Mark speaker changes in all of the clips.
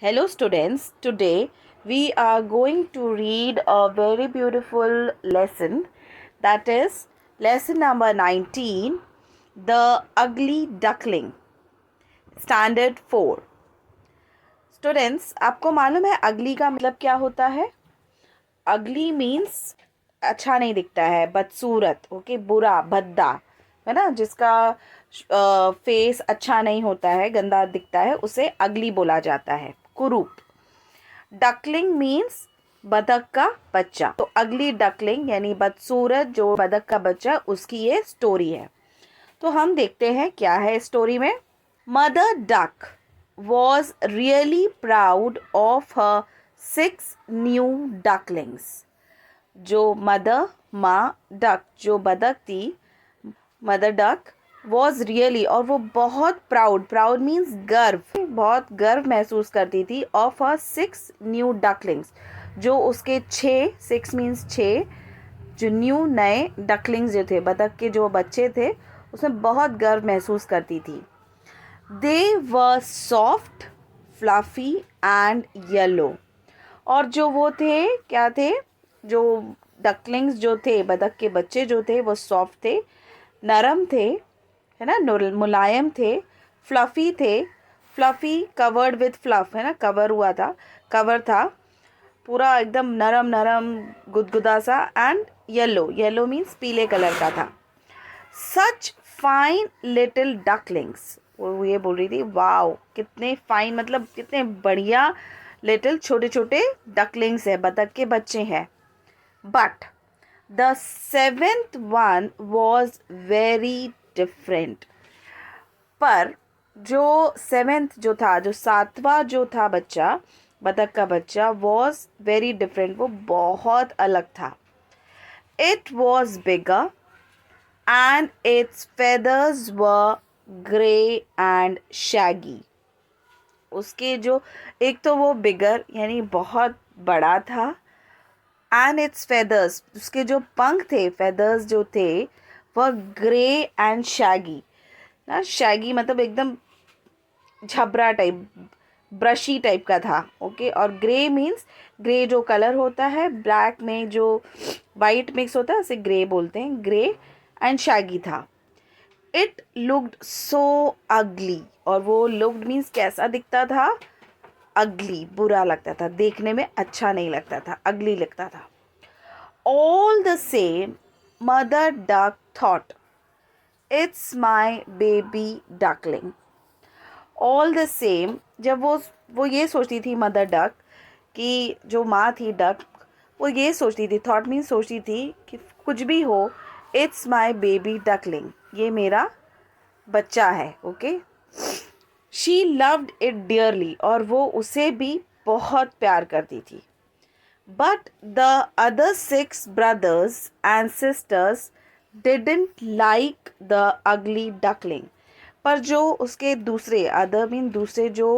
Speaker 1: Hello students, today we are going to read a very beautiful lesson, that is lesson number 19, The Ugly Duckling, Standard 4. Students, आपको मालूम है ugly का मतलब क्या होता है? Ugly means अच्छा नहीं दिखता है, बदसूरत, ओके, बुरा, भद्दा, है ना, जिसका फेस अच्छा नहीं होता है, गंदा दिखता है, उसे अगली बोला जाता है, कुरूप. डकलिंग मीन्स बतख का बच्चा. तो अगली डकलिंग यानी बदसूरत जो बतख का बच्चा, उसकी ये स्टोरी है. तो हम देखते हैं क्या है स्टोरी में. Mother duck was really proud of her 6 new ducklings. जो मदर माँ डक जो बतख थी, मदर डक वॉज रियली, और वो बहुत प्राउड मीन्स गर्व, बहुत गर्व महसूस करती थी ऑफ हर 6 न्यू डकलिंग्स, जो उसके 6 मीन्स 6 जो न्यू नए डकलिंग्स जो थे, बतख के जो बच्चे थे, उसमें बहुत गर्व महसूस करती थी. दे वर सॉफ्ट, फ्लफी एंड येलो. और जो वो थे, क्या थे, जो डकलिंग्स जो थे, बतख के बच्चे जो थे, वो सॉफ्ट थे, नरम थे, है ना, मुलायम थे, फ्लफ़ी थे. फ्लफ़ी कवर्ड विथ फ्लफ, है ना, कवर हुआ था, कवर था पूरा एकदम नरम नरम गुदगुदा सा. एंड येलो मीन्स पीले कलर का था. सच फाइन लिटिल डकलिंग्स. वो ये बोल रही थी, वाओ कितने फाइन, मतलब कितने बढ़िया लिटिल छोटे छोटे डकलिंग्स है, बतख के बच्चे हैं. But the 7th one was very different. पर जो 7th जो था, जो 7वां जो था बच्चा, बतख का बच्चा, वॉज वेरी डिफरेंट, वो बहुत अलग था. It was bigger and it's feathers were grey and Shaggy. उसके जो, एक तो वो बिगर यानी बहुत बड़ा था, एंड इट्स फेदर्स, उसके जो पंख थे, फेदर्स जो थे, वह ग्रे एंड शैगी. ना, शैगी मतलब एकदम झबरा टाइप, ब्रशी टाइप का था, ओके. और ग्रे मीन्स, ग्रे जो कलर होता है, ब्लैक में जो वाइट मिक्स होता है, उसे ग्रे बोलते हैं, ग्रे एंड शैगी था. इट लुक्ड सो अगली. और वो लुक्ड मीन्स कैसा दिखता था, अगली, बुरा लगता था, देखने में अच्छा नहीं लगता था, अगली लगता था. All the same, Mother Duck thought, "It's my baby duckling." All the same, जब वो ये सोचती थी मदर डक, कि जो माँ थी डक, वो ये सोचती थी, थॉट मीन सोचती थी कि कुछ भी हो, इट्स माई बेबी डकलिंग, ये मेरा बच्चा है, okay. She loved it dearly, और वो उसे भी बहुत प्यार करती थी. But the other 6 brothers and sisters didn't like the ugly duckling. पर जो उसके दूसरे, अदर मीन दूसरे जो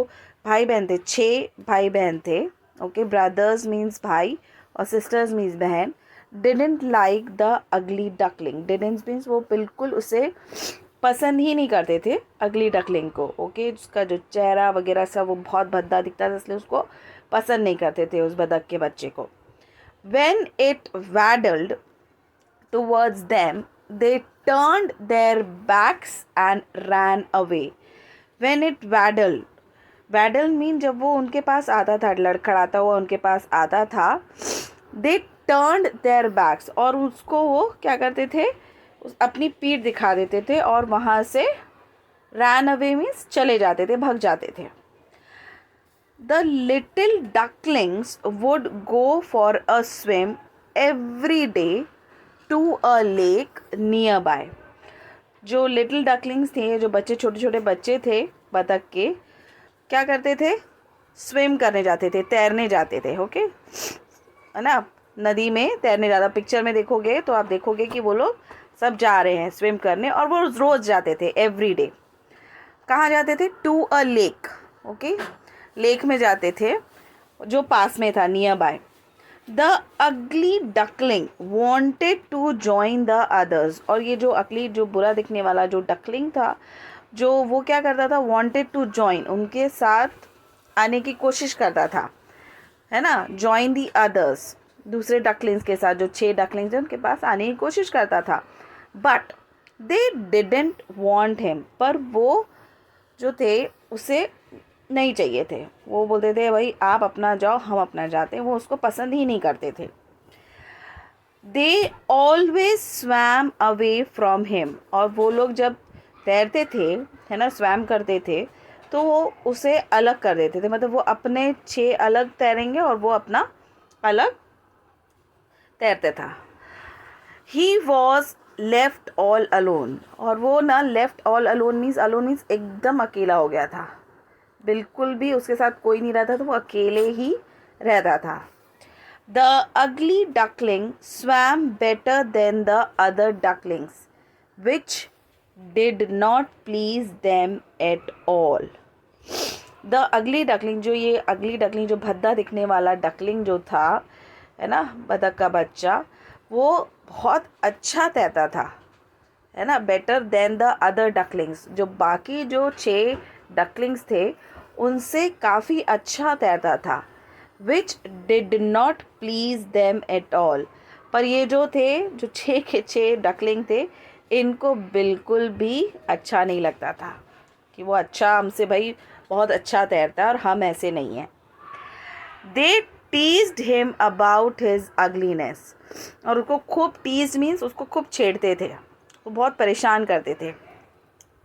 Speaker 1: भाई बहन थे, 6 भाई बहन थे, ओके, ब्रदर्स मीन्स भाई और सिस्टर्स मीन्स बहन, didn't like the ugly duckling. Didn't means वो बिल्कुल उसे पसंद ही नहीं करते थे, अगली डकलिंग को, ओके. उसका जो चेहरा वगैरह सब वो बहुत भद्दा दिखता था, इसलिए उसको पसंद नहीं करते थे, उस बतख के बच्चे को. When it waddled towards them, they turned their backs and ran away. When it waddled, waddle mean जब वो उनके पास आता था, लड़खड़ाता हुआ उनके पास आता था, they turned their backs, और उसको वो क्या करते थे, अपनी पीठ दिखा देते थे, और वहाँ से ran away means चले जाते थे, भाग जाते थे. The little ducklings would go for a swim every day to a lake nearby. जो लिटिल डकलिंग्स थे, जो बच्चे, छोटे छोटे बच्चे थे बतख के, क्या करते थे, स्विम करने जाते थे, तैरने जाते थे, ओके, है ना, नदी में तैरने जाता. पिक्चर में देखोगे तो आप देखोगे कि वो लोग सब जा रहे हैं स्विम करने, और वो रोज़ जाते थे, एवरी डे. कहाँ जाते थे, to a lake, okay, lake में जाते थे जो पास में था, nearby. The ugly duckling wanted to join the others. और ये जो अगली, जो बुरा दिखने वाला जो डकलिंग था, जो वो क्या करता था, वॉन्टेड टू जॉइन, उनके साथ आने की कोशिश करता था, है ना, जॉइन दी अदर्स, दूसरे डकलिंग्स के साथ, जो 6 डकलिंग्स हैं उनके पास आने की कोशिश करता था, but they didn't want him, पर वो जो थे उसे नहीं चाहिए थे, वो बोलते थे भाई आप अपना जाओ हम अपना जाते हैं, वो उसको पसंद ही नहीं करते थे। They always swum away from him, और वो लोग जब तैरते थे, है ना, स्वैम करते थे, तो वो उसे अलग कर देते थे, मतलब वो अपने 6 अलग तैरेंगे और वो अपना अलग तैरता था। He was left all alone, और वो ना लेफ्ट ऑल अलोन मीन्स एकदम अकेला हो गया था, बिल्कुल भी उसके साथ कोई नहीं रहता था, वो अकेले ही रहता था। The ugly duckling swum better than the other ducklings which did not please them at all. The ugly duckling, जो ये अगली डकलिंग, जो भद्दा दिखने वाला डकलिंग जो था, है ना, बतख का बच्चा, वो बहुत अच्छा तैरता था, है ना, better than the other ducklings, जो बाकी जो 6 डकलिंग्स थे उनसे काफ़ी अच्छा तैरता था। Which did not please them at all, पर ये जो थे, जो 6 के 6 डकलिंग थे, इनको बिल्कुल भी अच्छा नहीं लगता था कि वो अच्छा, हमसे भाई बहुत अच्छा तैरता है और हम ऐसे नहीं हैं। They teased him about his ugliness, और उसको खूब, टीज मीन्स उसको खूब छेड़ते थे, वो बहुत परेशान करते थे।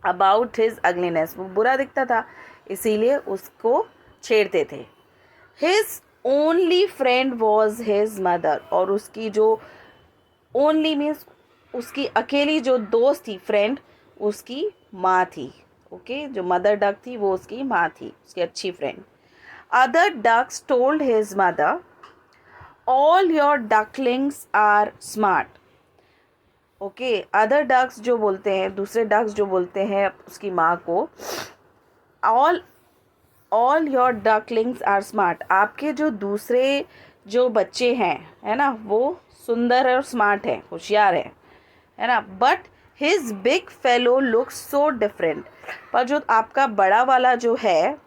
Speaker 1: अबाउट हिज अगलीनेस, वो बुरा दिखता था इसीलिए उसको छेड़ते थे। His only friend was his mother, और उसकी जो ओनली मीन्स उसकी अकेली जो दोस्त थी, फ्रेंड, उसकी माँ थी। ओके, जो मदर डक थी वो उसकी माँ थी, उसकी अच्छी friend. Other ducks told his mother all your ducklings are smart. Okay, other ducks जो बोलते हैं, दूसरे डक्स जो बोलते हैं उसकी माँ को, all your ducklings are smart, आपके जो दूसरे जो बच्चे हैं, है ना, वो सुंदर और स्मार्ट है, होशियार है ना, but his big fellow looks so different, पर जो आपका बड़ा वाला जो है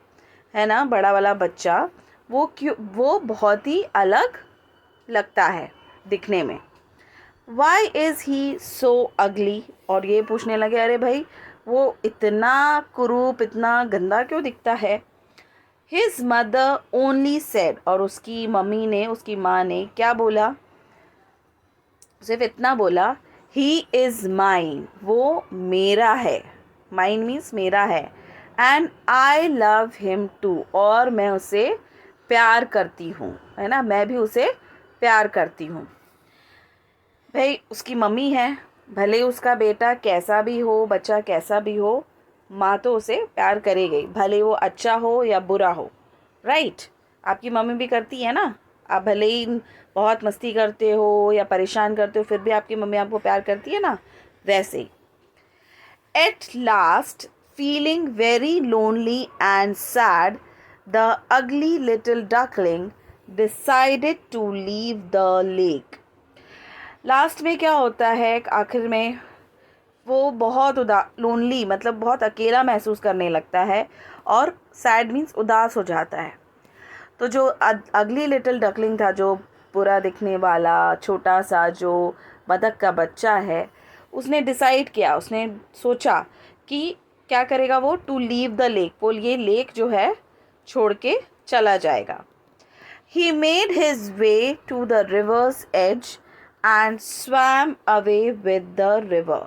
Speaker 1: ना, बड़ा वाला बच्चा, वो बहुत ही अलग लगता है दिखने में। वाई इज़ ही सो अगली, और ये पूछने लगे अरे भाई वो इतना कुरूप, इतना गंदा क्यों दिखता है। हिज मदर ओनली सेड, और उसकी मम्मी ने, उसकी माँ ने क्या बोला, सिर्फ इतना बोला, ही इज़ माइन, वो मेरा है, माइन मीन्स मेरा है, and I love him too, और मैं उसे प्यार करती हूँ, है ना, मैं भी उसे प्यार करती हूँ। भाई उसकी मम्मी है, भले उसका बेटा कैसा भी हो, बच्चा कैसा भी हो, माँ तो उसे प्यार करेगी, भले वो अच्छा हो या बुरा हो, राइट। आपकी मम्मी भी करती है ना, आप भले ही बहुत मस्ती करते हो या परेशान करते हो, फिर भी आपकी मम्मी आपको प्यार करती है ना, वैसे ही। At last, feeling very lonely and sad, the ugly little duckling decided to leave the lake. Last में क्या होता है, आखिर में वो बहुत लोनली, मतलब बहुत अकेला महसूस करने लगता है, और सैड मीन्स उदास हो जाता है। तो जो अगली लिटिल डकलिंग था, जो बुरा दिखने वाला छोटा सा जो बतख का बच्चा है, उसने डिसाइड किया, उसने सोचा कि क्या करेगा वो, टू लीव द लेक, वो ये लेक जो है छोड़ के चला जाएगा। He made his way to the river's edge and swam away with the river,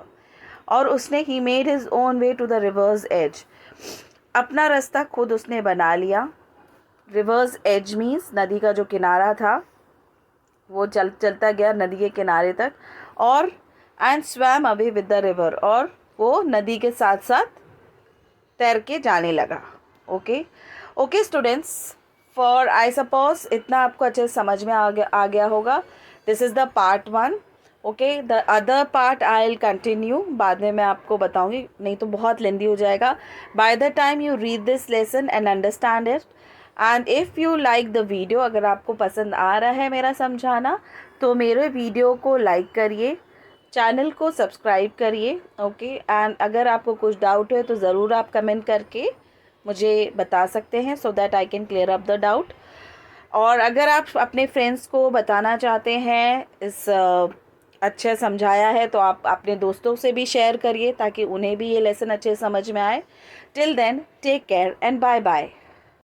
Speaker 1: और उसने he made his own way to the river's edge, अपना रास्ता खुद उसने बना लिया। रिवर्स एज मीन्स नदी का जो किनारा था, वो चलता गया नदी के किनारे तक, और and swam away with the river, और वो नदी के साथ साथ तैर के जाने लगा। Okay students, for I suppose इतना आपको अच्छे से समझ में आ गया होगा। This is the part 1। Okay, the other part I will continue, बाद में मैं आपको बताऊंगी, नहीं तो बहुत लेंदी हो जाएगा। By the time you read this lesson and understand it, and if you like the video, अगर आपको पसंद आ रहा है मेरा समझाना, तो मेरे वीडियो को लाइक करिए, चैनल को सब्सक्राइब करिए। ओके, एंड अगर आपको कुछ डाउट है तो ज़रूर आप कमेंट करके मुझे बता सकते हैं, so that I can clear up the doubt. और अगर आप अपने फ्रेंड्स को बताना चाहते हैं इस अच्छा समझाया है, तो आप अपने दोस्तों से भी शेयर करिए ताकि उन्हें भी ये लेसन अच्छे समझ में आए। Till then, take care and bye bye.